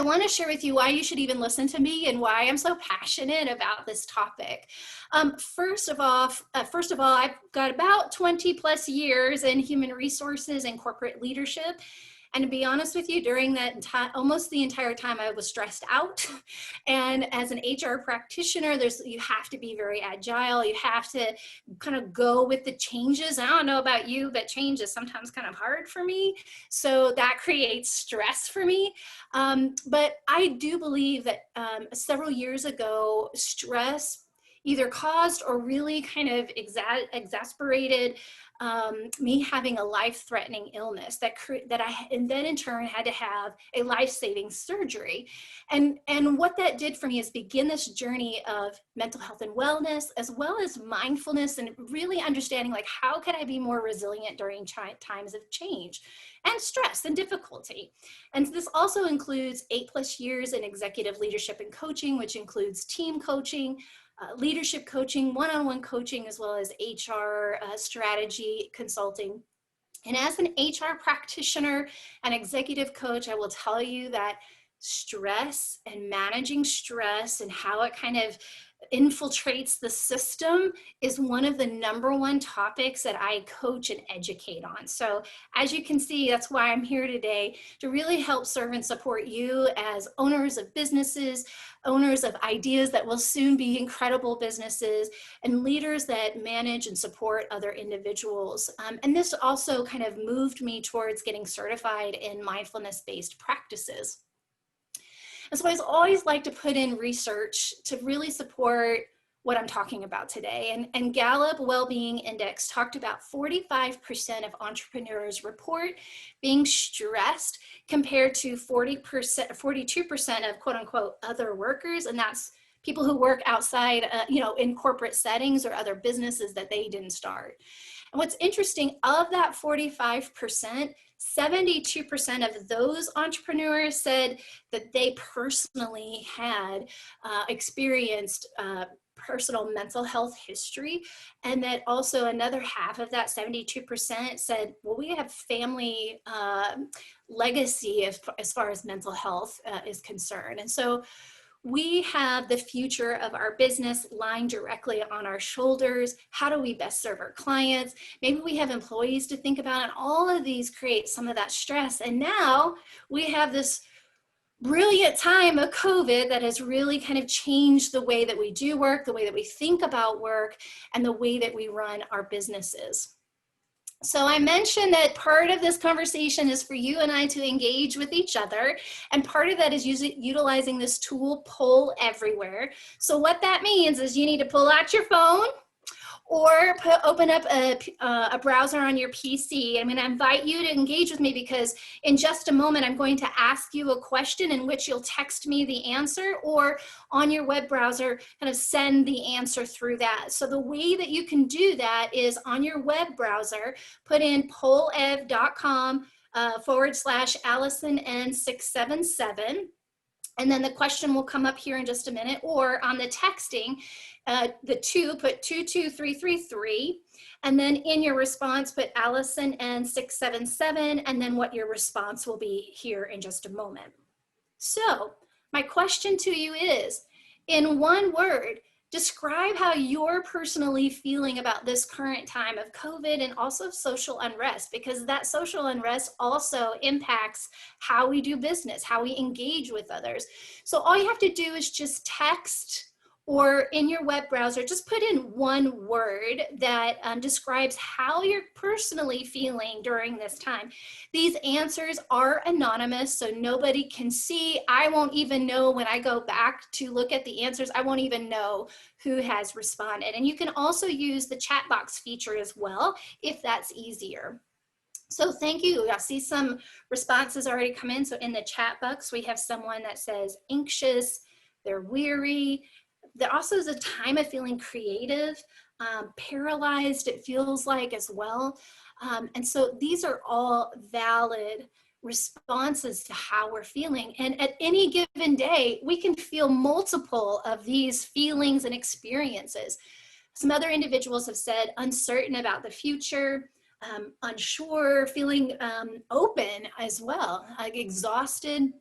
I want to share with you why you should even listen to me and why I'm so passionate about this topic. First of all, I've got about 20 plus years in human resources and corporate leadership. And to be honest with you, during that time, almost the entire time, I was stressed out. And as an HR practitioner, you have to be very agile. You have to kind of go with the changes. I don't know about you, but change is sometimes kind of hard for me. So that creates stress for me. But I do believe that several years ago, stress either caused or really kind of exasperated me having a life-threatening illness and then in turn had to have a life-saving surgery. And what that did for me is begin this journey of mental health and wellness, as well as mindfulness, and really understanding like, how can I be more resilient during times of change and stress and difficulty? And this also includes 8+ years in executive leadership and coaching, which includes team coaching, leadership coaching, one-on-one coaching, as well as HR strategy consulting. And as an HR practitioner and executive coach, I will tell you that stress and managing stress and how it kind of infiltrates the system is one of the #1 topics that I coach and educate on. So as you can see, that's why I'm here today, to really help serve and support you as owners of businesses, owners of ideas that will soon be incredible businesses, and leaders that manage and support other individuals. And this also kind of moved me towards getting certified in mindfulness-based practices. And so I always like to put in research to really support what I'm talking about today. And Gallup Wellbeing Index talked about 45% of entrepreneurs report being stressed compared to 42% of quote unquote other workers. And that's people who work outside, in corporate settings or other businesses that they didn't start. And what's interesting, of that 45%, 72% of those entrepreneurs said that they personally had experienced personal mental health history, and that also another half of that 72% said, well, we have family legacy as far as mental health is concerned. And so we have the future of our business lying directly on our shoulders. How do we best serve our clients? Maybe we have employees to think about, and all of these create some of that stress. And now we have this brilliant time of COVID that has really kind of changed the way that we do work, the way that we think about work, and the way that we run our businesses. So I mentioned that part of this conversation is for you and I to engage with each other. And part of that is utilizing this tool, Poll Everywhere. So what that means is you need to pull out your phone or open up a browser on your PC. I'm going to invite you to engage with me, because in just a moment, I'm going to ask you a question in which you'll text me the answer, or on your web browser, kind of send the answer through that. So the way that you can do that is on your web browser, put in pollev.com /Alison N677. And then the question will come up here in just a minute, or on the texting, put 22333, and then in your response, put Alison N677, and then what your response will be here in just a moment. So my question to you is, in one word, describe how you're personally feeling about this current time of COVID and also social unrest, because that social unrest also impacts how we do business, how we engage with others. So all you have to do is just text, or in your web browser, just put in one word that describes how you're personally feeling during this time. These answers are anonymous, so nobody can see. I won't even know when I go back to look at the answers. I won't even know who has responded. And you can also use the chat box feature as well, if that's easier. So thank you. I see some responses already come in. So in the chat box, we have someone that says anxious, they're weary. There also is a time of feeling creative, paralyzed, it feels like as well. And so these are all valid responses to how we're feeling. And at any given day, we can feel multiple of these feelings and experiences. Some other individuals have said uncertain about the future, unsure, feeling open as well, like exhausted,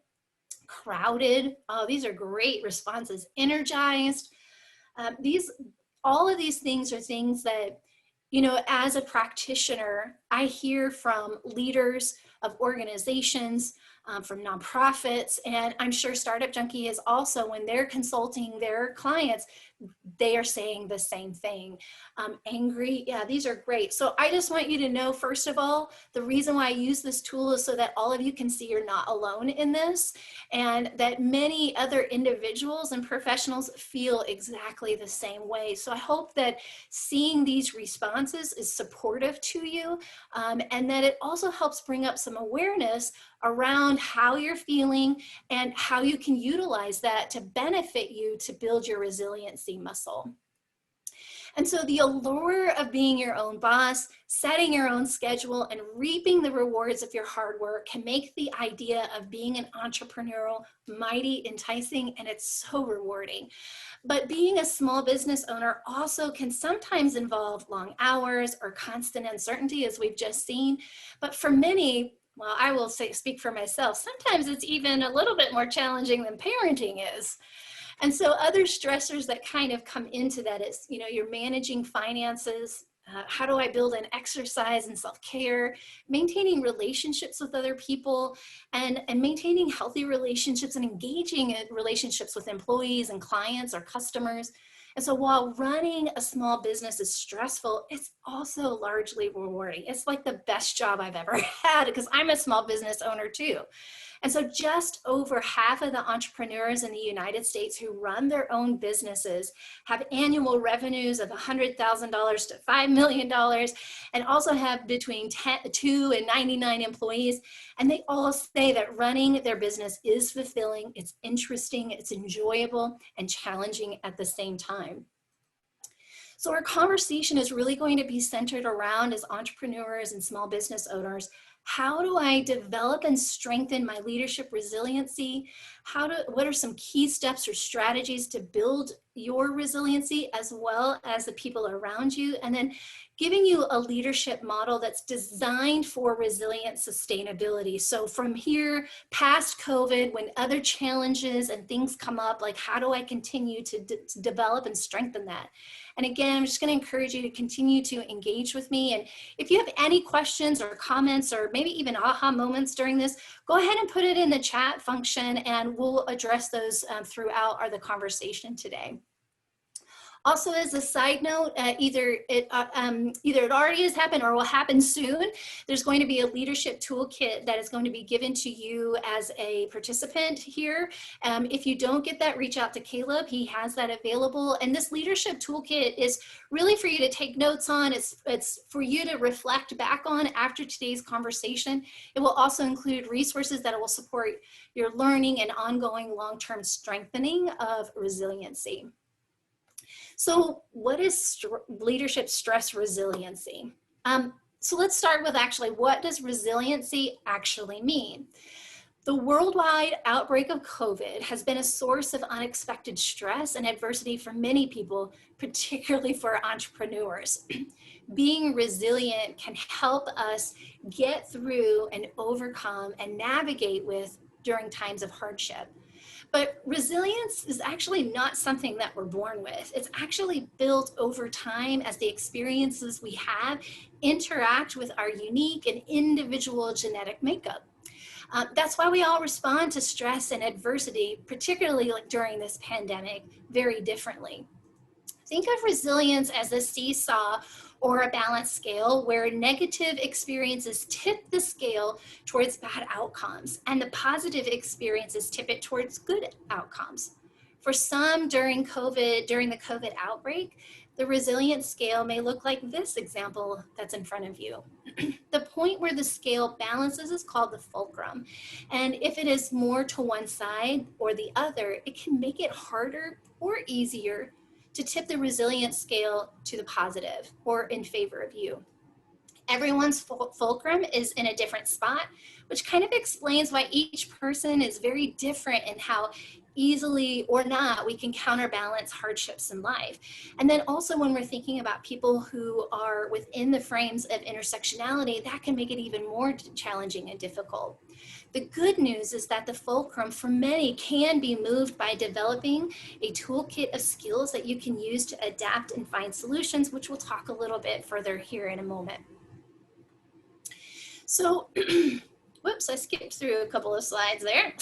crowded. Oh, these are great responses. Energized. All of these things are things that, you know, as a practitioner, I hear from leaders of organizations, from nonprofits, and I'm sure Startup Junkie is also, when they're consulting their clients, they are saying the same thing. Angry, yeah, these are great. So I just want you to know, first of all, the reason why I use this tool is so that all of you can see you're not alone in this, and that many other individuals and professionals feel exactly the same way. So I hope that seeing these responses is supportive to you, and that it also helps bring up some awareness around how you're feeling and how you can utilize that to benefit you to build your resiliency muscle. And so the allure of being your own boss, setting your own schedule, and reaping the rewards of your hard work can make the idea of being an entrepreneurial mighty enticing, and it's so rewarding. But being a small business owner also can sometimes involve long hours or constant uncertainty, as we've just seen. But for many, well, I will speak for myself, sometimes it's even a little bit more challenging than parenting is. And so other stressors that kind of come into that is, you know, you're managing finances. How do I build in exercise and self-care, maintaining relationships with other people, and maintaining healthy relationships and engaging in relationships with employees and clients or customers. And so while running a small business is stressful, it's also largely rewarding. It's like the best job I've ever had, because I'm a small business owner too. And so just over half of the entrepreneurs in the United States who run their own businesses have annual revenues of $100,000 to $5 million, and also have between 2 and 99 employees. And they all say that running their business is fulfilling, it's interesting, it's enjoyable, and challenging at the same time. So our conversation is really going to be centered around, as entrepreneurs and small business owners, how do I develop and strengthen my leadership resiliency? What are some key steps or strategies to build your resiliency as well as the people around you? And then giving you a leadership model that's designed for resilient sustainability. So from here, past COVID, when other challenges and things come up, like how do I continue to develop and strengthen that? And again, I'm just going to encourage you to continue to engage with me. And if you have any questions or comments or maybe even aha moments during this, go ahead and put it in the chat function, and we'll address those throughout the conversation today. Also, as a side note, either it already has happened or will happen soon. There's going to be a leadership toolkit that is going to be given to you as a participant here. If you don't get that, reach out to Caleb. He has that available. And this leadership toolkit is really for you to take notes on. It's for you to reflect back on after today's conversation. It will also include resources that will support your learning and ongoing long-term strengthening of resiliency. So what is leadership stress resiliency? So let's start with actually, what does resiliency actually mean? The worldwide outbreak of COVID has been a source of unexpected stress and adversity for many people, particularly for entrepreneurs. Being resilient can help us get through and overcome and navigate with during times of hardship. But resilience is actually not something that we're born with. It's actually built over time as the experiences we have interact with our unique and individual genetic makeup. That's why we all respond to stress and adversity, particularly like during this pandemic, very differently. Think of resilience as a seesaw or a balance scale where negative experiences tip the scale towards bad outcomes and the positive experiences tip it towards good outcomes. For some during the COVID outbreak, the resilience scale may look like this example that's in front of you. The point where the scale balances is called the fulcrum. And if it is more to one side or the other, it can make it harder or easier to tip the resilience scale to the positive or in favor of you. Everyone's fulcrum is in a different spot, which kind of explains why each person is very different in how easily or not we can counterbalance hardships in life. And then also when we're thinking about people who are within the frames of intersectionality, that can make it even more challenging and difficult. The good news is that the fulcrum for many can be moved by developing a toolkit of skills that you can use to adapt and find solutions, which we'll talk a little bit further here in a moment. So, whoops, I skipped through a couple of slides there.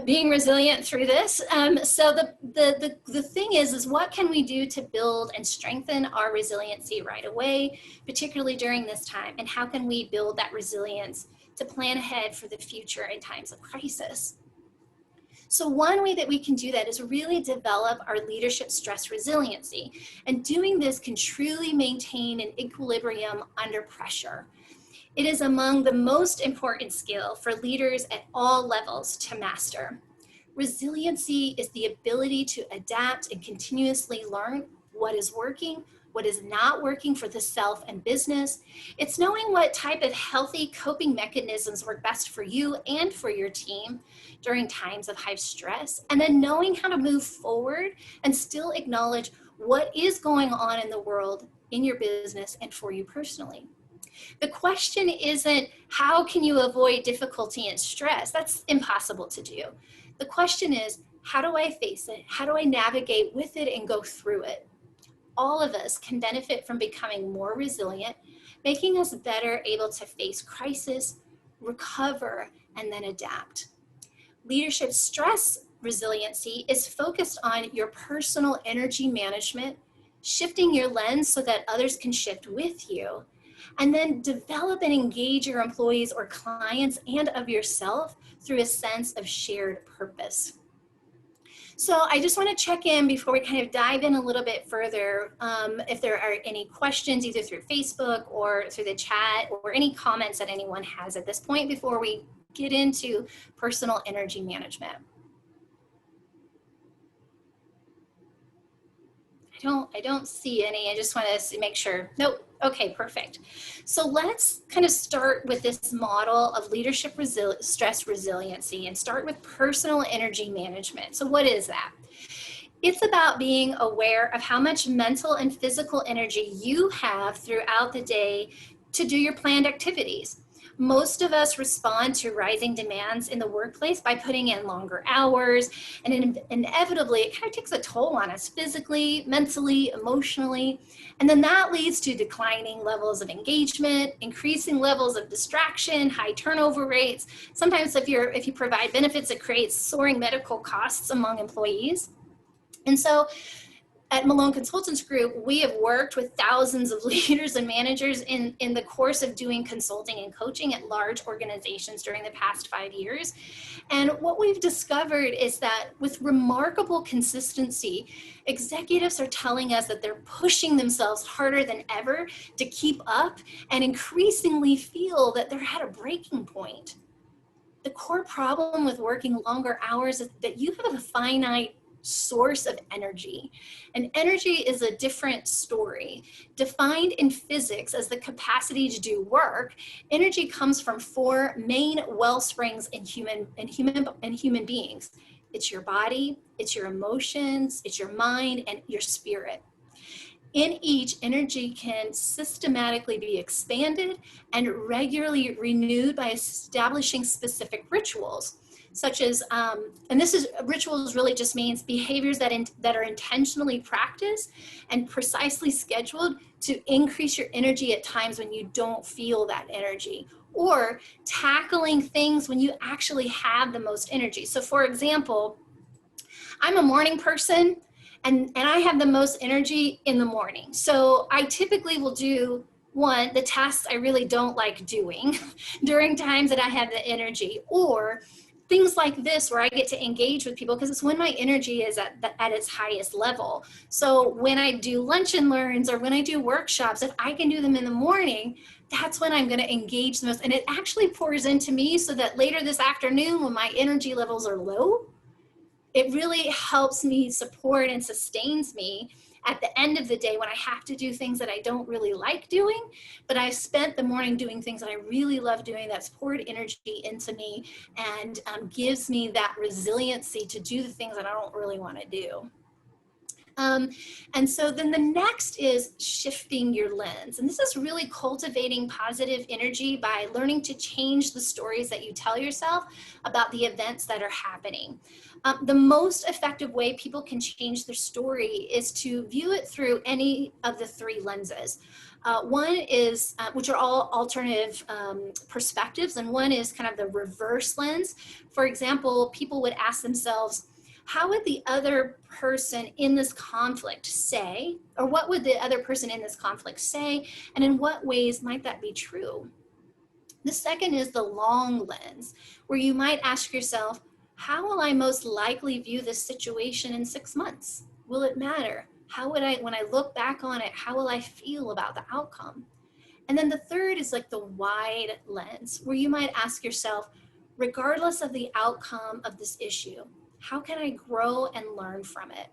Being resilient through this. So the thing is what can we do to build and strengthen our resiliency right away, particularly during this time? And how can we build that resilience to plan ahead for the future in times of crisis? So one way that we can do that is really develop our leadership stress resiliency. And doing this can truly maintain an equilibrium under pressure. It is among the most important skill for leaders at all levels to master. Resiliency is the ability to adapt and continuously learn what is working, what is not working for the self and business. It's knowing what type of healthy coping mechanisms work best for you and for your team during times of high stress, and then knowing how to move forward and still acknowledge what is going on in the world, in your business, and for you personally. The question isn't how can you avoid difficulty and stress? That's impossible to do. The question is, how do I face it? How do I navigate with it and go through it? All of us can benefit from becoming more resilient, making us better able to face crisis, recover, and then adapt. Leadership stress resiliency is focused on your personal energy management, shifting your lens so that others can shift with you, and then develop and engage your employees or clients and of yourself through a sense of shared purpose. So I just want to check in before we kind of dive in a little bit further, if there are any questions either through Facebook or through the chat, or any comments that anyone has at this point before we get into personal energy management. I don't see any. I just want to make sure. Nope. Okay, perfect. So let's kind of start with this model of leadership stress resiliency and start with personal energy management. So what is that? It's about being aware of how much mental and physical energy you have throughout the day to do your planned activities. Most of us respond to rising demands in the workplace by putting in longer hours, and inevitably it kind of takes a toll on us physically, mentally, emotionally, and then that leads to declining levels of engagement, increasing levels of distraction, high turnover rates. Sometimes if you provide benefits, it creates soaring medical costs among employees. And so at Malone Consultants Group, we have worked with thousands of leaders and managers in the course of doing consulting and coaching at large organizations during the past 5 years. And what we've discovered is that with remarkable consistency, executives are telling us that they're pushing themselves harder than ever to keep up and increasingly feel that they're at a breaking point. The core problem with working longer hours is that you have a finite source of energy. And energy is a different story. Defined in physics as the capacity to do work, energy comes from 4 main well springs in human beings. It's your body, it's your emotions, it's your mind, and your spirit. In each, energy can systematically be expanded and regularly renewed by establishing specific rituals, such as, and rituals really just means behaviors that are intentionally practiced and precisely scheduled to increase your energy at times when you don't feel that energy, or tackling things when you actually have the most energy. So for example, I'm a morning person, and I have the most energy in the morning. So I typically will do the tasks I really don't like doing during times that I have the energy, or things like this where I get to engage with people because it's when my energy is at its highest level. So when I do lunch and learns or when I do workshops, if I can do them in the morning, that's when I'm going to engage the most. And it actually pours into me so that later this afternoon when my energy levels are low, it really helps me support and sustains me at the end of the day when I have to do things that I don't really like doing, but I spent the morning doing things that I really love doing, that's poured energy into me and gives me that resiliency to do the things that I don't really want to do. And so then the next is shifting your lens. And this is really cultivating positive energy by learning to change the stories that you tell yourself about the events that are happening. The most effective way people can change their story is to view it through any of the three lenses. One is, which are all alternative perspectives, and one is kind of the reverse lens. For example, people would ask themselves, how would the other person in this conflict say, or what would the other person in this conflict say, and in what ways might that be true? The second is the long lens, where you might ask yourself, how will I most likely view this situation in 6 months? Will it matter? How would I, when I look back on it, how will I feel about the outcome? And then the third is like the wide lens, where you might ask yourself, regardless of the outcome of this issue, how can I grow and learn from it?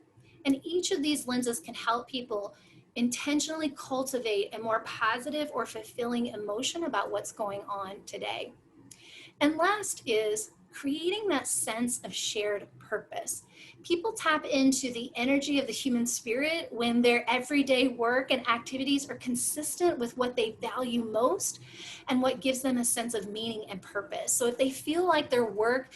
And each of these lenses can help people intentionally cultivate a more positive or fulfilling emotion about what's going on today. And last is creating that sense of shared purpose. People tap into the energy of the human spirit when their everyday work and activities are consistent with what they value most and what gives them a sense of meaning and purpose. So if they feel like their work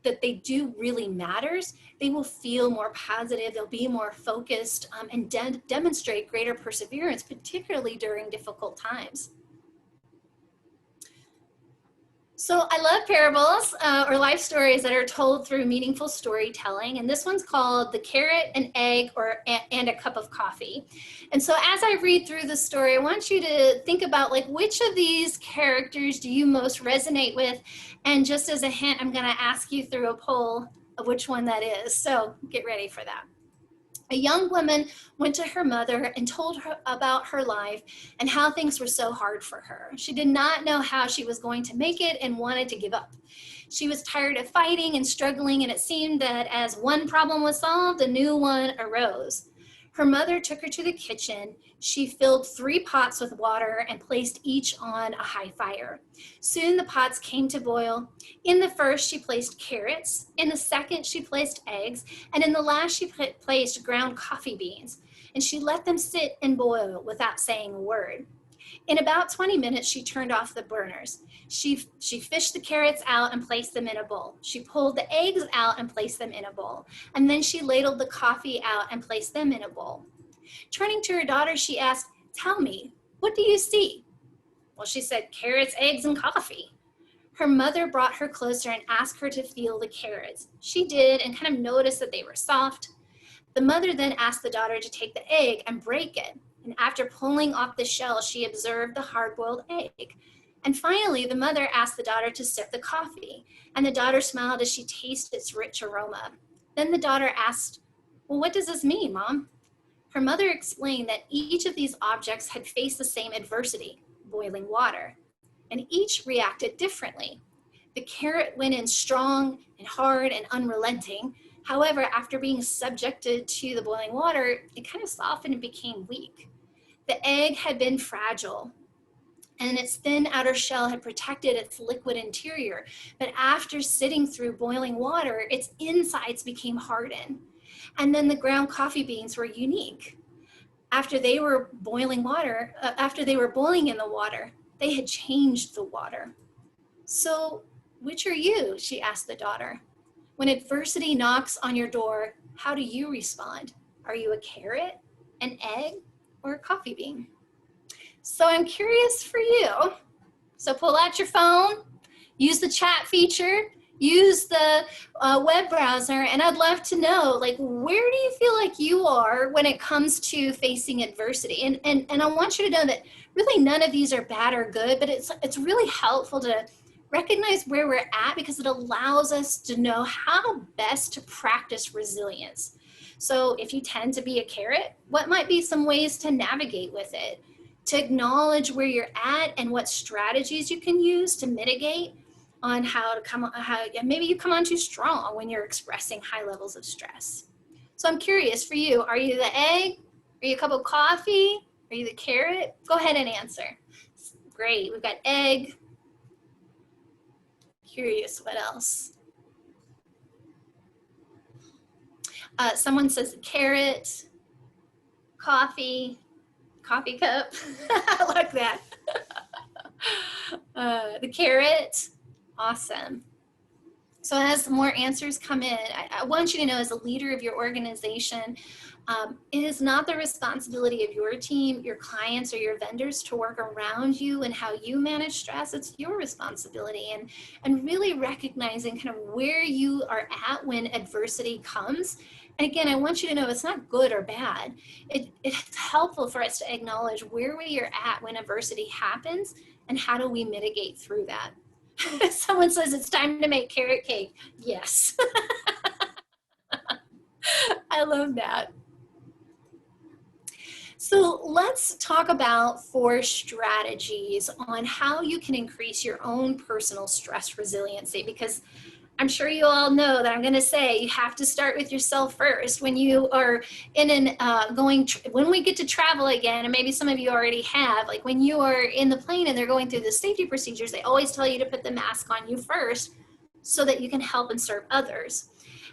that they do really matters, they will feel more positive, they'll be more focused, and demonstrate greater perseverance, particularly during difficult times. So I love parables or life stories that are told through meaningful storytelling. And this one's called The Carrot, an Egg, and a Cup of Coffee. And so as I read through the story, I want you to think about like which of these characters do you most resonate with? And just as a hint, I'm gonna ask you through a poll of which one that is. So get ready for that. A young woman went to her mother and told her about her life and how things were so hard for her. She did not know how she was going to make it and wanted to give up. She was tired of fighting and struggling, and it seemed that as one problem was solved, a new one arose. Her mother took her to the kitchen. She filled 3 pots with water and placed each on a high fire. Soon the pots came to boil. In the first, she placed carrots. In the second, she placed eggs. And in the last, she placed ground coffee beans. And she let them sit and boil without saying a word. In about 20 minutes, she turned off the burners. She fished the carrots out and placed them in a bowl. She pulled the eggs out and placed them in a bowl. And then she ladled the coffee out and placed them in a bowl. Turning to her daughter, she asked, "Tell me, what do you see?" Well, she said, "Carrots, eggs, and coffee." Her mother brought her closer and asked her to feel the carrots. She did and kind of noticed that they were soft. The mother then asked the daughter to take the egg and break it. And after pulling off the shell, she observed the hard-boiled egg. And finally, the mother asked the daughter to sip the coffee, and the daughter smiled as she tasted its rich aroma. Then the daughter asked, "Well, what does this mean, Mom?" Her mother explained that each of these objects had faced the same adversity, boiling water, and each reacted differently. The carrot went in strong and hard and unrelenting. However, after being subjected to the boiling water, it kind of softened and became weak. The egg had been fragile, and its thin outer shell had protected its liquid interior. But after sitting through boiling water, its insides became hardened. And then the ground coffee beans were unique. After they were boiling in the water, they had changed the water. "So, which are you?" she asked the daughter. "When adversity knocks on your door, how do you respond? Are you a carrot, an egg, or a coffee bean?" So I'm curious for you. So pull out your phone, use the chat feature, use the web browser, and I'd love to know, like, where do you feel like you are when it comes to facing adversity? And I want you to know that really none of these are bad or good, but it's really helpful to recognize where we're at because it allows us to know how best to practice resilience. So if you tend to be a carrot, what might be some ways to navigate with it? To acknowledge where you're at and what strategies you can use to mitigate on maybe you come on too strong when you're expressing high levels of stress. So I'm curious for you, are you the egg? Are you a cup of coffee? Are you the carrot? Go ahead and answer. Great, we've got egg. Curious, what else? Someone says carrot, coffee, coffee cup. I like that. The carrot, awesome. So as more answers come in, I want you to know, as a leader of your organization, it is not the responsibility of your team, your clients, or your vendors to work around you and how you manage stress. It's your responsibility. And really recognizing kind of where you are at when adversity comes. And again, I want you to know it's not good or bad. It's helpful for us to acknowledge where we are at when adversity happens and how do we mitigate through that. Someone says it's time to make carrot cake. Yes. I love that. So let's talk about 4 strategies on how you can increase your own personal stress resiliency, because I'm sure you all know that I'm going to say you have to start with yourself first. When you are in an when we get to travel again, and maybe some of you already have, like when you are in the plane and they're going through the safety procedures, they always tell you to put the mask on you first so that you can help and serve others.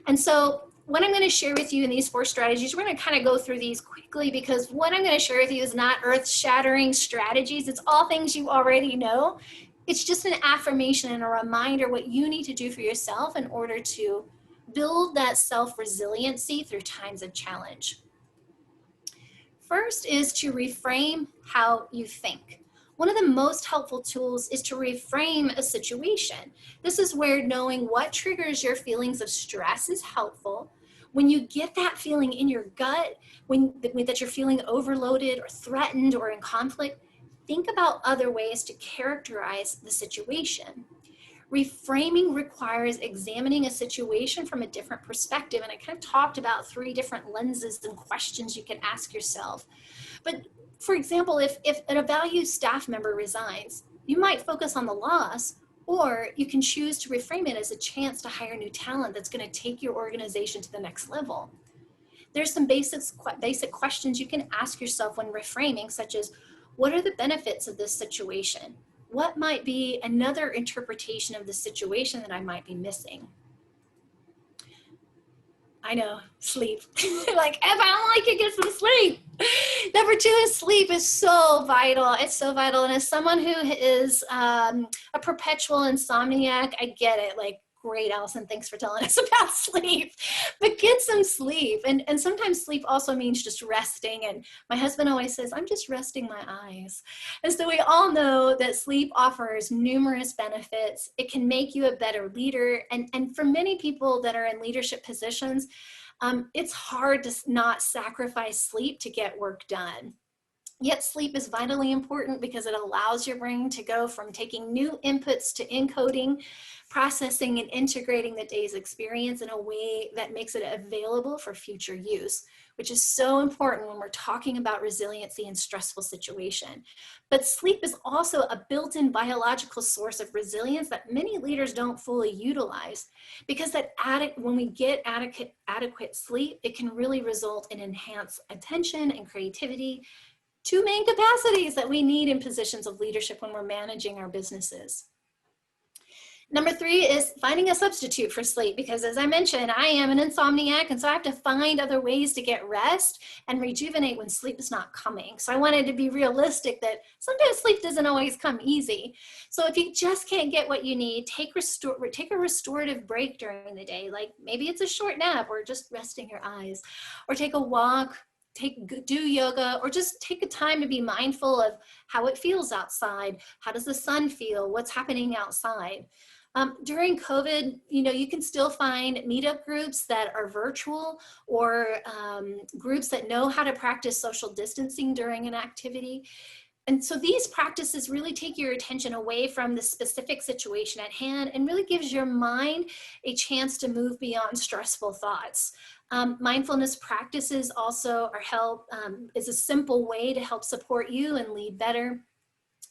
And so what I'm going to share with you in these 4 strategies, we're going to kind of go through these quickly, because what I'm going to share with you is not earth-shattering strategies. It's all things you already know. It's just an affirmation and a reminder what you need to do for yourself in order to build that self-resiliency through times of challenge. First is to reframe how you think. One of the most helpful tools is to reframe a situation. This is where knowing what triggers your feelings of stress is helpful. When you get that feeling in your gut, that you're feeling overloaded or threatened or in conflict, think about other ways to characterize the situation. Reframing requires examining a situation from a different perspective. And I kind of talked about 3 different lenses and questions you can ask yourself. But for example, if a valued staff member resigns, you might focus on the loss, or you can choose to reframe it as a chance to hire new talent that's going to take your organization to the next level. There's some basic questions you can ask yourself when reframing, such as, what are the benefits of this situation? What might be another interpretation of the situation that I might be missing? I know, sleep. Like, if I only could get some sleep. Number 2 is sleep is so vital. It's so vital. And as someone who is a perpetual insomniac, I get it. Like, great, Alison, thanks for telling us about sleep. But get some sleep. And sometimes sleep also means just resting. And my husband always says, I'm just resting my eyes. And so we all know that sleep offers numerous benefits. It can make you a better leader. And for many people that are in leadership positions, it's hard to not sacrifice sleep to get work done. Yet sleep is vitally important because it allows your brain to go from taking new inputs to encoding, processing, and integrating the day's experience in a way that makes it available for future use, which is so important when we're talking about resiliency in stressful situation. But sleep is also a built-in biological source of resilience that many leaders don't fully utilize, because when we get adequate sleep, it can really result in enhanced attention and creativity, 2 main capacities that we need in positions of leadership when we're managing our businesses. Number 3 is finding a substitute for sleep, because as I mentioned, I am an insomniac, and so I have to find other ways to get rest and rejuvenate when sleep is not coming. So I wanted to be realistic that sometimes sleep doesn't always come easy. So if you just can't get what you need, take a restorative break during the day. Like maybe it's a short nap or just resting your eyes, or take a walk, do yoga, or just take a time to be mindful of how it feels outside. How does the sun feel? What's happening outside? During COVID, you can still find meetup groups that are virtual, or groups that know how to practice social distancing during an activity. And so these practices really take your attention away from the specific situation at hand and really gives your mind a chance to move beyond stressful thoughts. Mindfulness practices also is a simple way to help support you and lead better.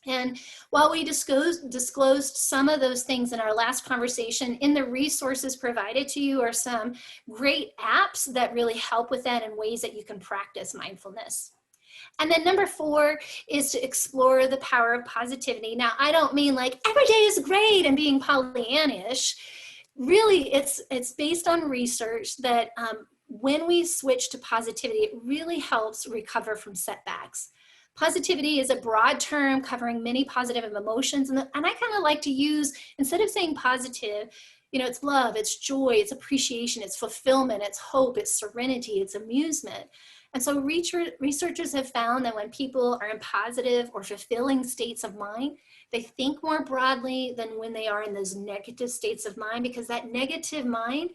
And while we disclosed some of those things in our last conversation, in the resources provided to you are some great apps that really help with that and ways that you can practice mindfulness. And then number 4 is to explore the power of positivity. Now, I don't mean like every day is great and being Pollyannish. Really, it's based on research that when we switch to positivity, it really helps recover from setbacks. Positivity is a broad term covering many positive emotions. And I kind of like to use, instead of saying positive, you know, it's love, it's joy, it's appreciation, it's fulfillment, it's hope, it's serenity, it's amusement. And so researchers have found that when people are in positive or fulfilling states of mind, they think more broadly than when they are in those negative states of mind, because that negative mind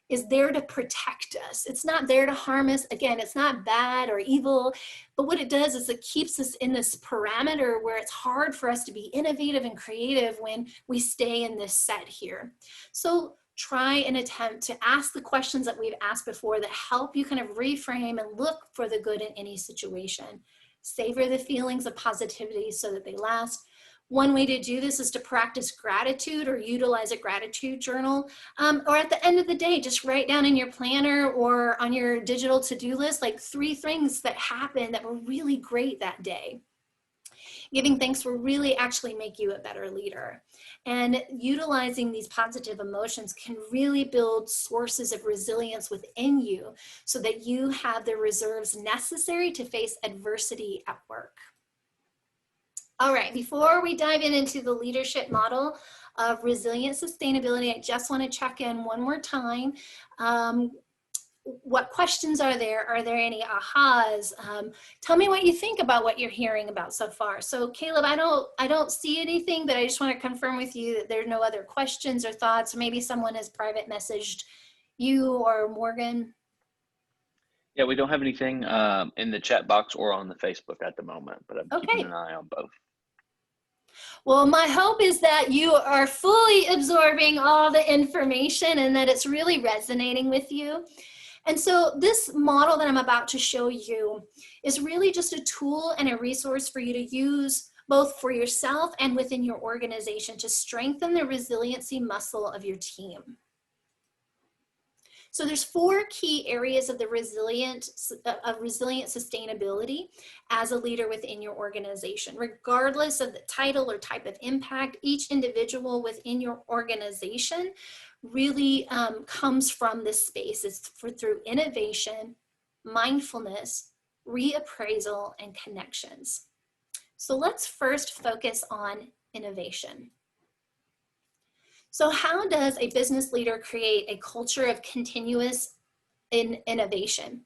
is there to protect us. It's not there to harm us. Again, it's not bad or evil, but what it does is it keeps us in this parameter where it's hard for us to be innovative and creative when we stay in this set here. So try and attempt to ask the questions that we've asked before that help you kind of reframe and look for the good in any situation. Savor the feelings of positivity so that they last. One way to do this is to practice gratitude or utilize a gratitude journal. Or at the end of the day, just write down in your planner or on your digital to-do list, like 3 things that happened that were really great that day. Giving thanks will really actually make you a better leader. And utilizing these positive emotions can really build sources of resilience within you so that you have the reserves necessary to face adversity at work. All right, before we dive into the leadership model of resilient sustainability, I just want to check in one more time. What questions are there? Are there any ahas? Tell me what you think about what you're hearing about so far. So Caleb, I don't see anything, but I just want to confirm with you that there are no other questions or thoughts, or maybe someone has private messaged you or Morgan. Yeah, we don't have anything in the chat box or on the Facebook at the moment, but I'm keeping an eye on both. Well, my hope is that you are fully absorbing all the information and that it's really resonating with you. And so this model that I'm about to show you is really just a tool and a resource for you to use both for yourself and within your organization to strengthen the resiliency muscle of your team. So there's 4 key areas of the resilient sustainability as a leader within your organization. Regardless of the title or type of impact, each individual within your organization really comes from this space. It's through innovation, mindfulness, reappraisal, and connections. So let's first focus on innovation. So how does a business leader create a culture of continuous innovation?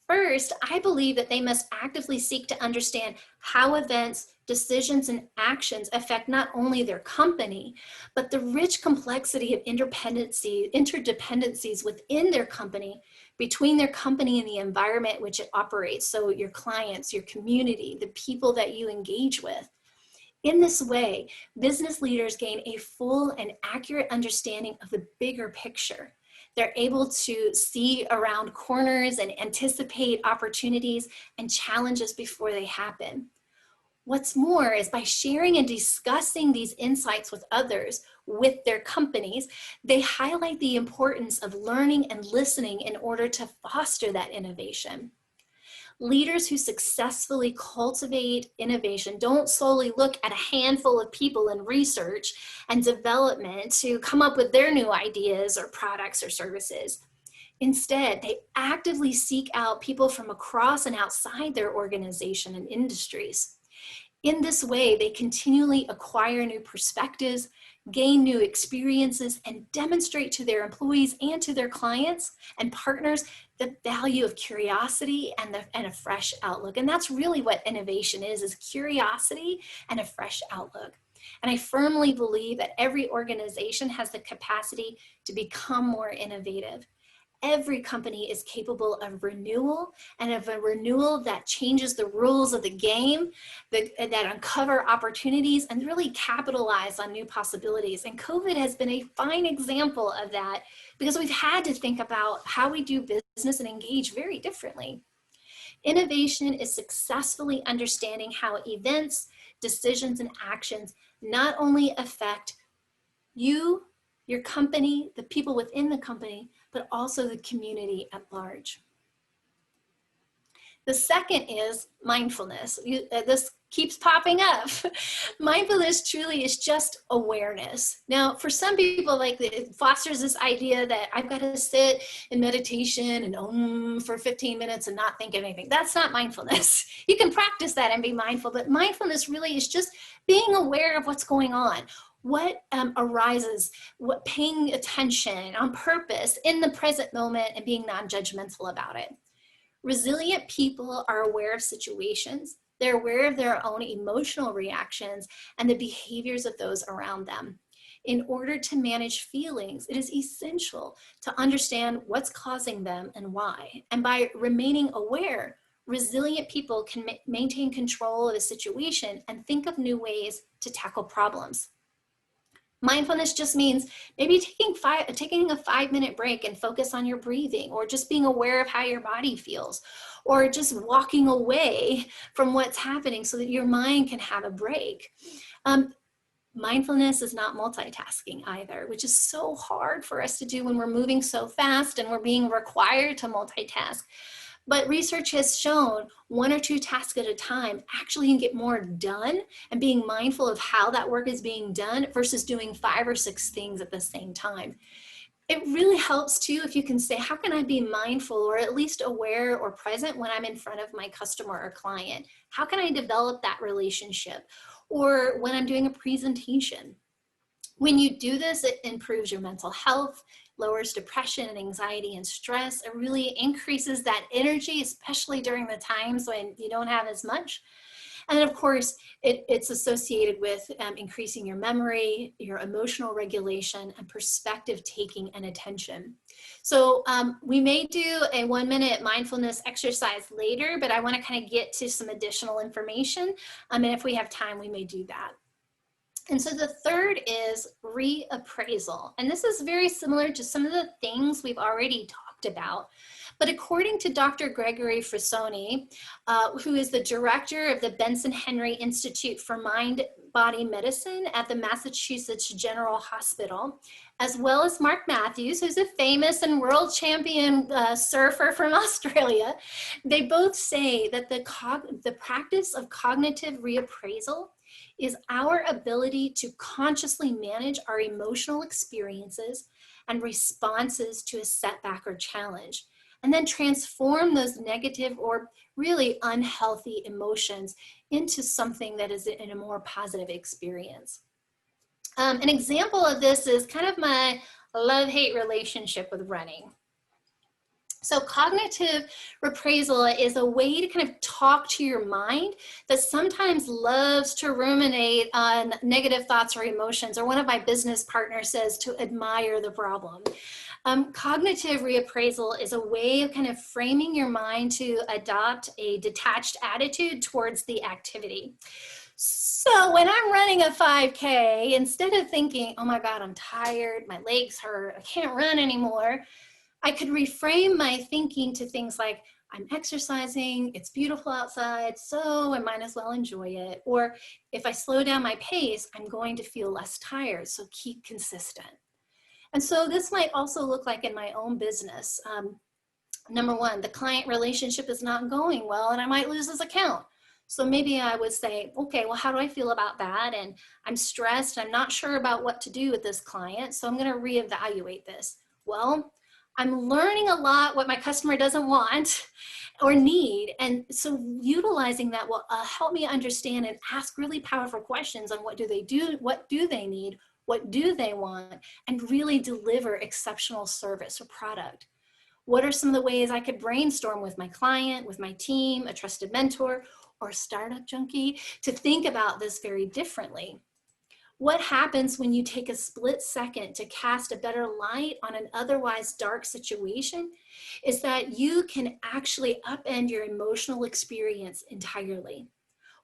First, I believe that they must actively seek to understand how events, decisions, and actions affect not only their company, but the rich complexity of interdependencies within their company, between their company and the environment in which it operates. So your clients, your community, the people that you engage with. In this way, business leaders gain a full and accurate understanding of the bigger picture. They're able to see around corners and anticipate opportunities and challenges before they happen. What's more is by sharing and discussing these insights with others, with their companies, they highlight the importance of learning and listening in order to foster that innovation. Leaders who successfully cultivate innovation don't solely look at a handful of people in research and development to come up with their new ideas or products or services. Instead, they actively seek out people from across and outside their organization and industries. In this way, they continually acquire new perspectives, gain new experiences, and demonstrate to their employees and to their clients and partners the value of curiosity and a fresh outlook. And that's really what innovation is curiosity and a fresh outlook. And I firmly believe that every organization has the capacity to become more innovative. Every company is capable of renewal, and of a renewal that changes the rules of the game, that uncover opportunities and really capitalize on new possibilities. And COVID has been a fine example of that, because we've had to think about how we do business and engage very differently. Innovation is successfully understanding how events, decisions, and actions not only affect you, your company, the people within the company, but also the community at large. The second is mindfulness. This keeps popping up. Mindfulness truly is just awareness. Now, for some people, like, it fosters this idea that I've got to sit in meditation and for 15 minutes and not think of anything. That's not mindfulness. You can practice that and be mindful, but mindfulness really is just being aware of what's going on. What arises, what paying attention on purpose in the present moment and being non-judgmental about it. Resilient people are aware of situations. They're aware of their own emotional reactions and the behaviors of those around them. In order to manage feelings, it is essential to understand what's causing them and why. And by remaining aware, resilient people can maintain control of a situation and think of new ways to tackle problems. Mindfulness just means maybe taking a 5-minute break and focus on your breathing, or just being aware of how your body feels, or just walking away from what's happening so that your mind can have a break. Mindfulness is not multitasking either, which is so hard for us to do when we're moving so fast and we're being required to multitask. But research has shown 1 or 2 tasks at a time actually can get more done, and being mindful of how that work is being done versus doing 5 or 6 things at the same time. It really helps too if you can say, how can I be mindful or at least aware or present when I'm in front of my customer or client? How can I develop that relationship? Or when I'm doing a presentation. When you do this, it improves your mental health, lowers depression and anxiety and stress. It really increases that energy, especially during the times when you don't have as much. And of course, it's associated with increasing your memory, your emotional regulation, and perspective taking and attention. So we may do a 1-minute mindfulness exercise later, but I want to kind of get to some additional information. And if we have time, we may do that. And so the third is reappraisal. And this is very similar to some of the things we've already talked about. But according to Dr. Gregory Frassoni, who is the director of the Benson Henry Institute for Mind-Body Medicine at the Massachusetts General Hospital, as well as Mark Matthews, who's a famous and world champion surfer from Australia, they both say that the practice of cognitive reappraisal is our ability to consciously manage our emotional experiences and responses to a setback or challenge, and then transform those negative or really unhealthy emotions into something that is in a more positive experience. An example of this is kind of my love-hate relationship with running. So cognitive reappraisal is a way to kind of talk to your mind that sometimes loves to ruminate on negative thoughts or emotions, or one of my business partners says to admire the problem. Cognitive reappraisal is a way of kind of framing your mind to adopt a detached attitude towards the activity. So when I'm running a 5K, instead of thinking, oh my God, I'm tired, my legs hurt, I can't run anymore, I could reframe my thinking to things like, I'm exercising, it's beautiful outside, so I might as well enjoy it. Or if I slow down my pace, I'm going to feel less tired, so keep consistent. And so this might also look like in my own business. Number one, the client relationship is not going well and I might lose this account. So maybe I would say, okay, well, how do I feel about that? And I'm stressed, I'm not sure about what to do with this client, so I'm gonna reevaluate this. Well, I'm learning a lot what my customer doesn't want or need. And so utilizing that will help me understand and ask really powerful questions on what do they do, what do they need, what do they want, and really deliver exceptional service or product. What are some of the ways I could brainstorm with my client, with my team, a trusted mentor, or a startup junkie to think about this very differently? What happens when you take a split second to cast a better light on an otherwise dark situation is that you can actually upend your emotional experience entirely.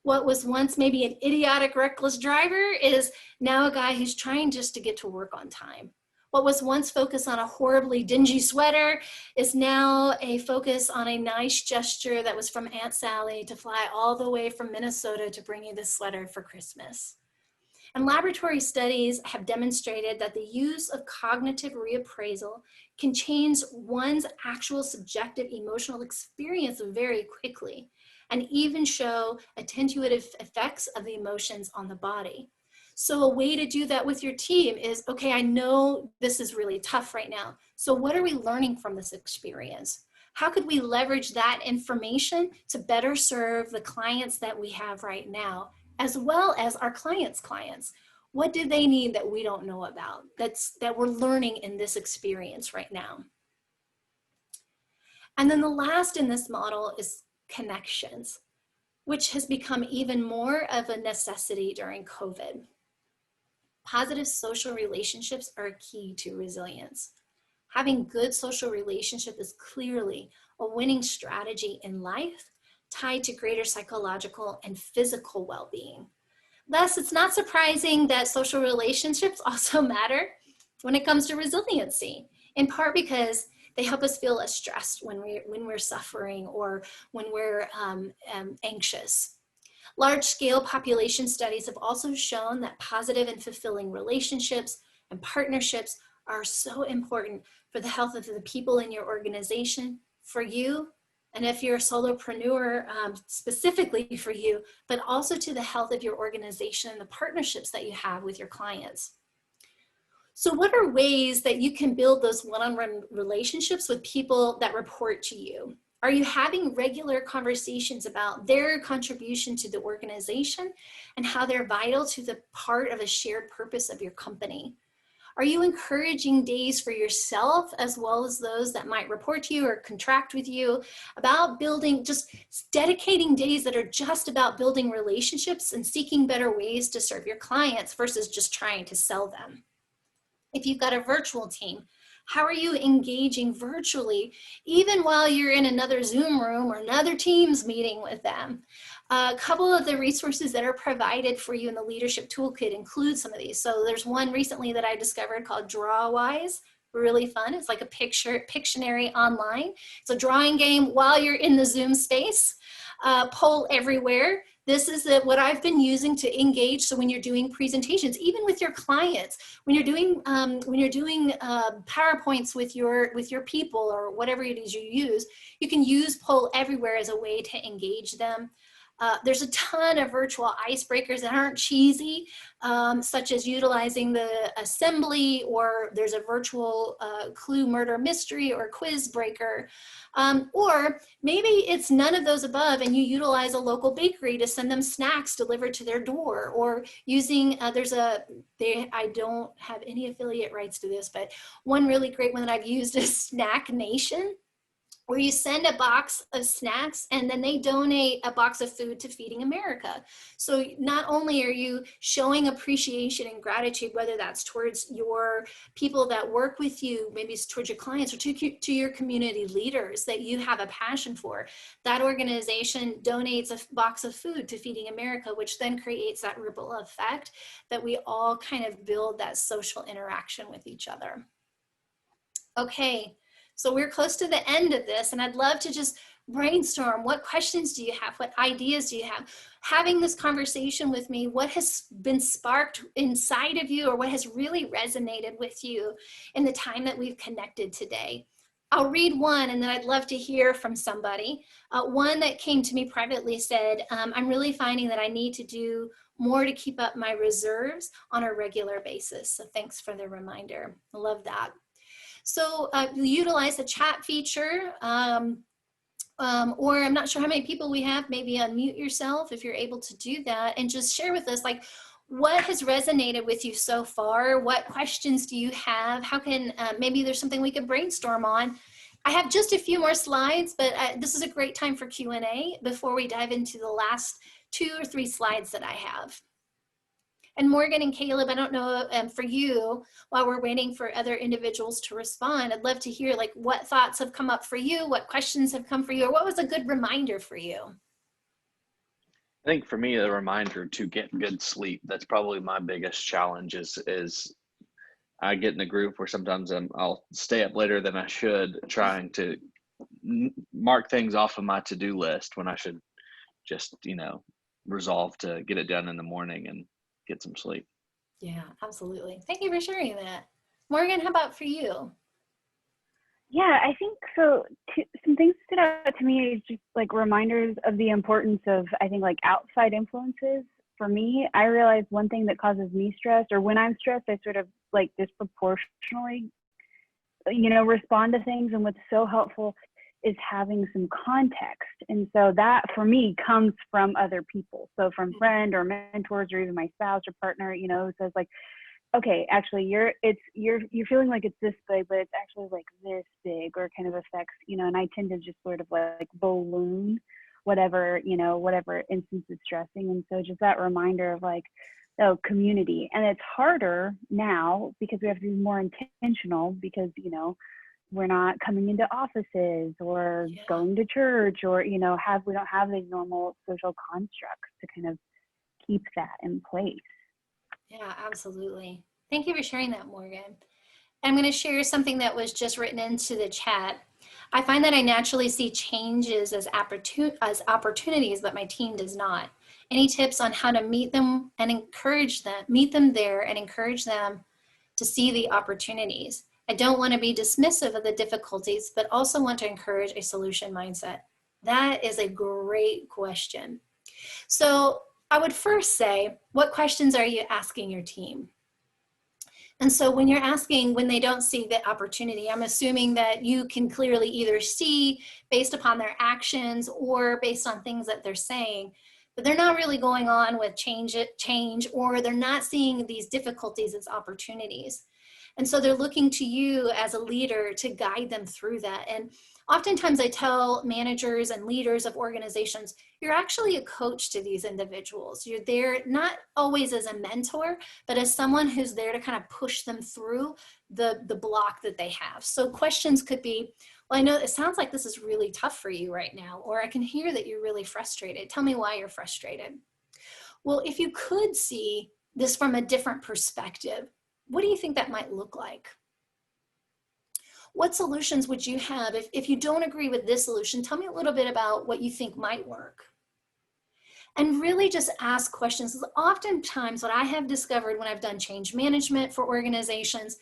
What was once maybe an idiotic, reckless driver is now a guy who's trying just to get to work on time. What was once focused on a horribly dingy sweater is now a focus on a nice gesture that was from Aunt Sally to fly all the way from Minnesota to bring you this sweater for Christmas. And laboratory studies have demonstrated that the use of cognitive reappraisal can change one's actual subjective emotional experience very quickly, and even show attenuative effects of the emotions on the body. So a way to do that with your team is, okay, I know this is really tough right now. So what are we learning from this experience? How could we leverage that information to better serve the clients that we have right now, as well as our clients' clients? What do they need that we don't know about, that we're learning in this experience right now? And then the last in this model is connections, which has become even more of a necessity during COVID. Positive social relationships are key to resilience. Having good social relationship is clearly a winning strategy in life, tied to greater psychological and physical well-being. Thus, it's not surprising that social relationships also matter when it comes to resiliency, in part because they help us feel less stressed when we're suffering or when we're anxious. Large-scale population studies have also shown that positive and fulfilling relationships and partnerships are so important for the health of the people in your organization, for you, and if you're a solopreneur, specifically for you, but also to the health of your organization and the partnerships that you have with your clients. So what are ways that you can build those one-on-one relationships with people that report to you? Are you having regular conversations about their contribution to the organization and how they're vital to the part of a shared purpose of your company? Are you encouraging days for yourself as well as those that might report to you or contract with you about building, just dedicating days that are just about building relationships and seeking better ways to serve your clients versus just trying to sell them? If you've got a virtual team, how are you engaging virtually, even while you're in another Zoom room or another Teams meeting with them? A couple of the resources that are provided for you in the Leadership Toolkit include some of these. So there's one recently that I discovered called Drawwise. Really fun. It's like a Pictionary online. It's a drawing game while you're in the Zoom space. Poll Everywhere. This is what I've been using to engage. So when you're doing presentations, even with your clients, when you're doing PowerPoints with your people or whatever it is you use, you can use Poll Everywhere as a way to engage them. There's a ton of virtual icebreakers that aren't cheesy, such as utilizing the assembly, or there's a virtual clue murder mystery or quiz breaker. Or maybe it's none of those above and you utilize a local bakery to send them snacks delivered to their door, or using, I don't have any affiliate rights to this, but one really great one that I've used is Snack Nation, where you send a box of snacks and then they donate a box of food to Feeding America. So not only are you showing appreciation and gratitude, whether that's towards your people that work with you, maybe it's towards your clients or to your community leaders that you have a passion for, that organization donates a box of food to Feeding America, which then creates that ripple effect that we all kind of build that social interaction with each other. Okay. So we're close to the end of this, and I'd love to just brainstorm. What questions do you have? What ideas do you have? Having this conversation with me, what has been sparked inside of you, or what has really resonated with you in the time that we've connected today? I'll read one, and then I'd love to hear from somebody. One that came to me privately said, I'm really finding that I need to do more to keep up my reserves on a regular basis. So thanks for the reminder. I love that. So utilize the chat feature, or I'm not sure how many people we have, maybe unmute yourself if you're able to do that, and just share with us, like, what has resonated with you so far? What questions do you have? How can, maybe there's something we could brainstorm on. I have just a few more slides, but this is a great time for Q&A before we dive into the last 2 or 3 slides that I have. And Morgan and Caleb, I don't know, for you, while we're waiting for other individuals to respond, I'd love to hear, like, what thoughts have come up for you, what questions have come for you, or what was a good reminder for you? I think for me, the reminder to get good sleep, that's probably my biggest challenge is I get in a group where sometimes I'll stay up later than I should, trying to mark things off of my to-do list when I should just, resolve to get it done in the morning and get some sleep. Yeah, absolutely. Thank you for sharing that. Morgan, how about for you? Yeah, I think so. Some things stood out to me is just like reminders of the importance of, I think, like outside influences. For me, I realize one thing that causes me stress, or when I'm stressed, I sort of like disproportionately, respond to things. And what's so helpful is having some context. And so that for me comes from other people. So from friend or mentors or even my spouse or partner, who says like, okay, actually you're feeling like it's this big, but it's actually like this big, or kind of affects, and I tend to just sort of like balloon whatever instance is stressing. And so just that reminder of like, oh, community. And it's harder now because we have to be more intentional because, we're not coming into offices or going to church, or, we don't have these normal social constructs to kind of keep that in place. Yeah, absolutely. Thank you for sharing that, Morgan. I'm going to share something that was just written into the chat. I find that I naturally see changes as opportunities, but my team does not. Any tips on how to meet them and encourage them, meet them there and encourage them to see the opportunities? I don't want to be dismissive of the difficulties, but also want to encourage a solution mindset. That is a great question. So I would first say, what questions are you asking your team? And so when you're asking when they don't see the opportunity, I'm assuming that you can clearly either see based upon their actions or based on things that they're saying, but they're not really going on with change, or they're not seeing these difficulties as opportunities. And so they're looking to you as a leader to guide them through that. And oftentimes I tell managers and leaders of organizations, you're actually a coach to these individuals. You're there not always as a mentor, but as someone who's there to kind of push them through the block that they have. So questions could be, well, I know it sounds like this is really tough for you right now, or I can hear that you're really frustrated. Tell me why you're frustrated. Well, if you could see this from a different perspective, what do you think that might look like? What solutions would you have? If you don't agree with this solution, tell me a little bit about what you think might work. And really just ask questions. Oftentimes what I have discovered when I've done change management for organizations,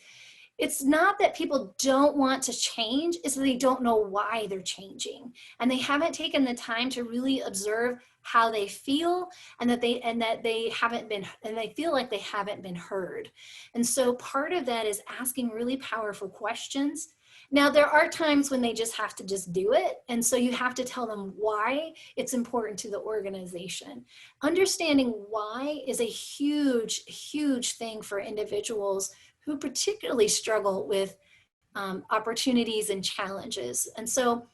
it's not that people don't want to change, it's that they don't know why they're changing. And they haven't taken the time to really observe how they feel, and that they haven't been, and they feel like they haven't been heard. And so part of that is asking really powerful questions. Now, there are times when they just have to just do it. And so you have to tell them why it's important to the organization. Understanding why is a huge, huge thing for individuals who particularly struggle with opportunities and challenges. And so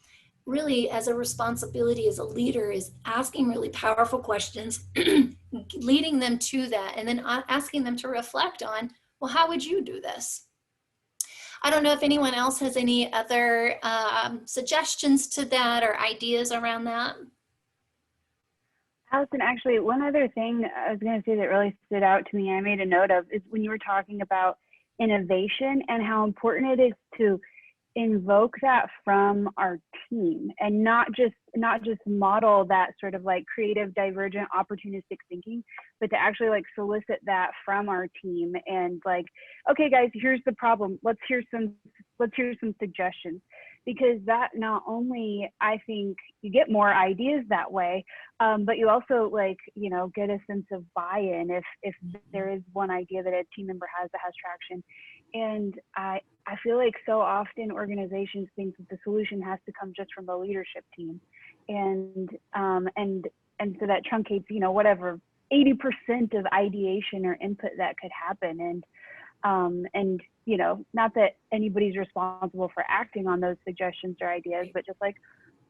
really, as a responsibility as a leader, is asking really powerful questions, leading them to that, and then asking them to reflect on, well, how would you do this? I don't know if anyone else has any other suggestions to that or ideas around that. Alison, actually, one other thing I was going to say that really stood out to me, I made a note of, is when you were talking about innovation and how important it is to invoke that from our team, and not just model that sort of like creative, divergent, opportunistic thinking, but to actually like solicit that from our team and like, okay guys, here's the problem, let's hear some suggestions. Because that not only, I think you get more ideas that way, but you also like, get a sense of buy-in if there is one idea that a team member has that has traction. And I feel like so often organizations think that the solution has to come just from the leadership team. And so that truncates, whatever 80% of ideation or input that could happen. And not that anybody's responsible for acting on those suggestions or ideas, but just like,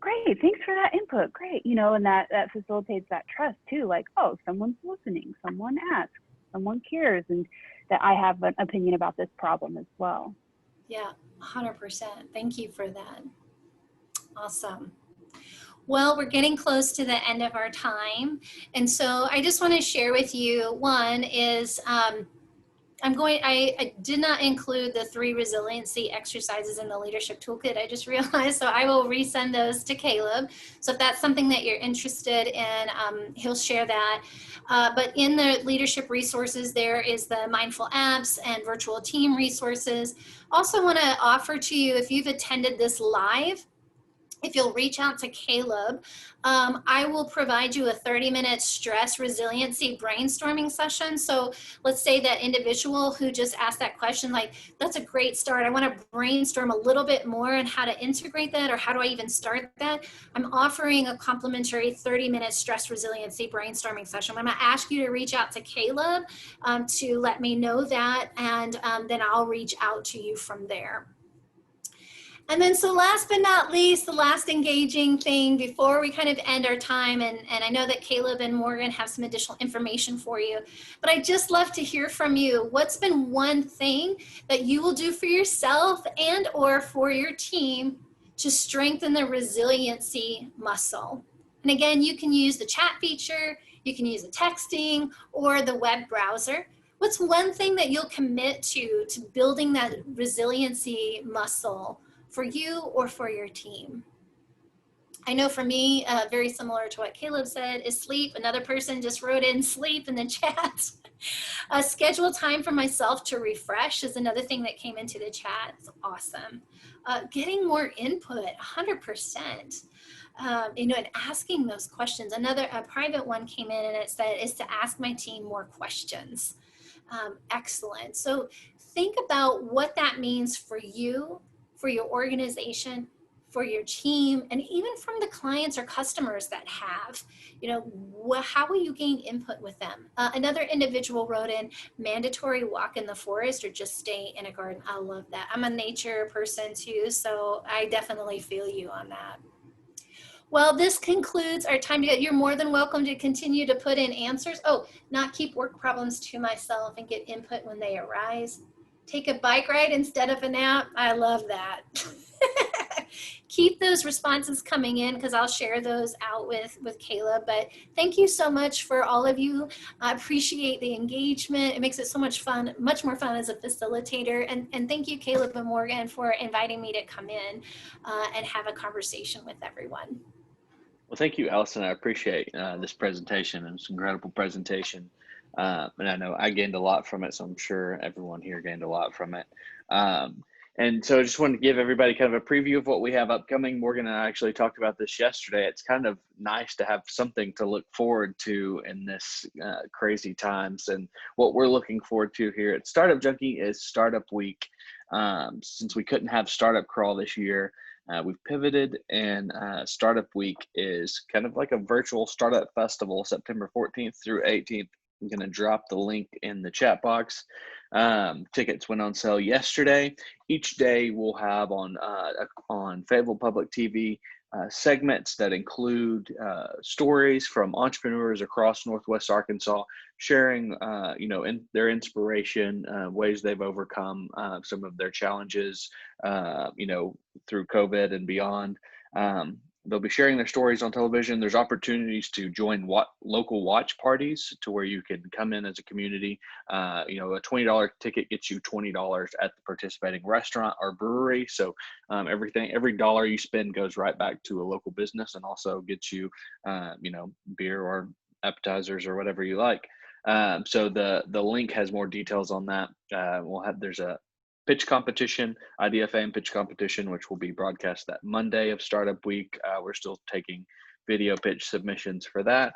great, thanks for that input, great, and that facilitates that trust too, like, oh, someone's listening, someone asks, someone cares, and that I have an opinion about this problem as well. Yeah, 100%. Thank you for that. Awesome. Well, we're getting close to the end of our time. And so I just want to share with you, one is I did not include the 3 resiliency exercises in the leadership toolkit. I just realized, so I will resend those to Caleb. So if that's something that you're interested in, he'll share that. But in the leadership resources, there is the mindful apps and virtual team resources. Also want to offer to you, if you've attended this live, if you'll reach out to Caleb, I will provide you a 30-minute stress resiliency brainstorming session. So let's say that individual who just asked that question, like, that's a great start. I want to brainstorm a little bit more on how to integrate that, or how do I even start that? I'm offering a complimentary 30-minute stress resiliency brainstorming session. I'm going to ask you to reach out to Caleb to let me know that, and then I'll reach out to you from there. And then, so last but not least, the last engaging thing before we kind of end our time, and I know that Caleb and Morgan have some additional information for you, but I'd just love to hear from you. What's been one thing that you will do for yourself and or for your team to strengthen the resiliency muscle? And again, you can use the chat feature, you can use the texting or the web browser. What's one thing that you'll commit to building that resiliency muscle for you or for your team? I know for me, very similar to what Caleb said, is sleep. Another person just wrote in sleep in the chat. Schedule time for myself to refresh is another thing that came into the chat. It's awesome. Getting more input, 100%. And asking those questions. A private one came in and it said, is to ask my team more questions. Excellent. So think about what that means for you, for your organization, for your team, and even from the clients or customers that have, how will you gain input with them? Another individual wrote in, mandatory walk in the forest or just stay in a garden. I love that. I'm a nature person too, so I definitely feel you on that. Well, this concludes our time together. You're more than welcome to continue to put in answers. Oh, not keep work problems to myself and get input when they arise. Take a bike ride instead of a nap. I love that. Keep those responses coming in because I'll share those out with Caleb. But thank you so much for all of you. I appreciate the engagement. It makes it so much fun, much more fun as a facilitator. And thank you, Caleb and Morgan, for inviting me to come in and have a conversation with everyone. Well, thank you, Alison. I appreciate this presentation. It's an incredible presentation. And I know I gained a lot from it, so I'm sure everyone here gained a lot from it. And so I just wanted to give everybody kind of a preview of what we have upcoming. Morgan and I actually talked about this yesterday. It's kind of nice to have something to look forward to in this crazy times. And what we're looking forward to here at Startup Junkie is Startup Week. Since we couldn't have Startup Crawl this year, we've pivoted, and Startup Week is kind of like a virtual startup festival, September 14th through 18th. I'm going to drop the link in the chat box. Tickets went on sale yesterday. Each day we'll have on Fayetteville Public TV segments that include stories from entrepreneurs across Northwest Arkansas, sharing in their inspiration, ways they've overcome some of their challenges, through COVID and beyond. They'll be sharing their stories on television. There's opportunities to join local watch parties to where you can come in as a community. A $20 ticket gets you $20 at the participating restaurant or brewery. So every dollar you spend goes right back to a local business and also gets you, beer or appetizers or whatever you like. So the link has more details on that. There's a pitch competition, IDFA pitch competition, which will be broadcast that Monday of Startup Week. We're still taking video pitch submissions for that.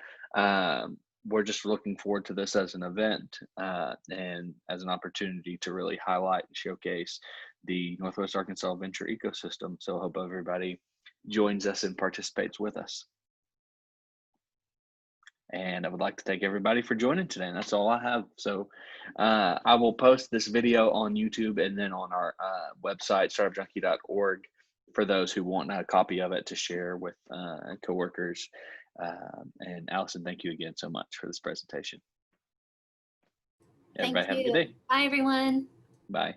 We're just looking forward to this as an event and as an opportunity to really highlight and showcase the Northwest Arkansas venture ecosystem. So I hope everybody joins us and participates with us. And I would like to thank everybody for joining today. And that's all I have. So I will post this video on YouTube and then on our website, startupjunkie.org, for those who want a copy of it to share with coworkers. And Alison, thank you again so much for this presentation. Everybody have a good day. Bye, everyone. Bye.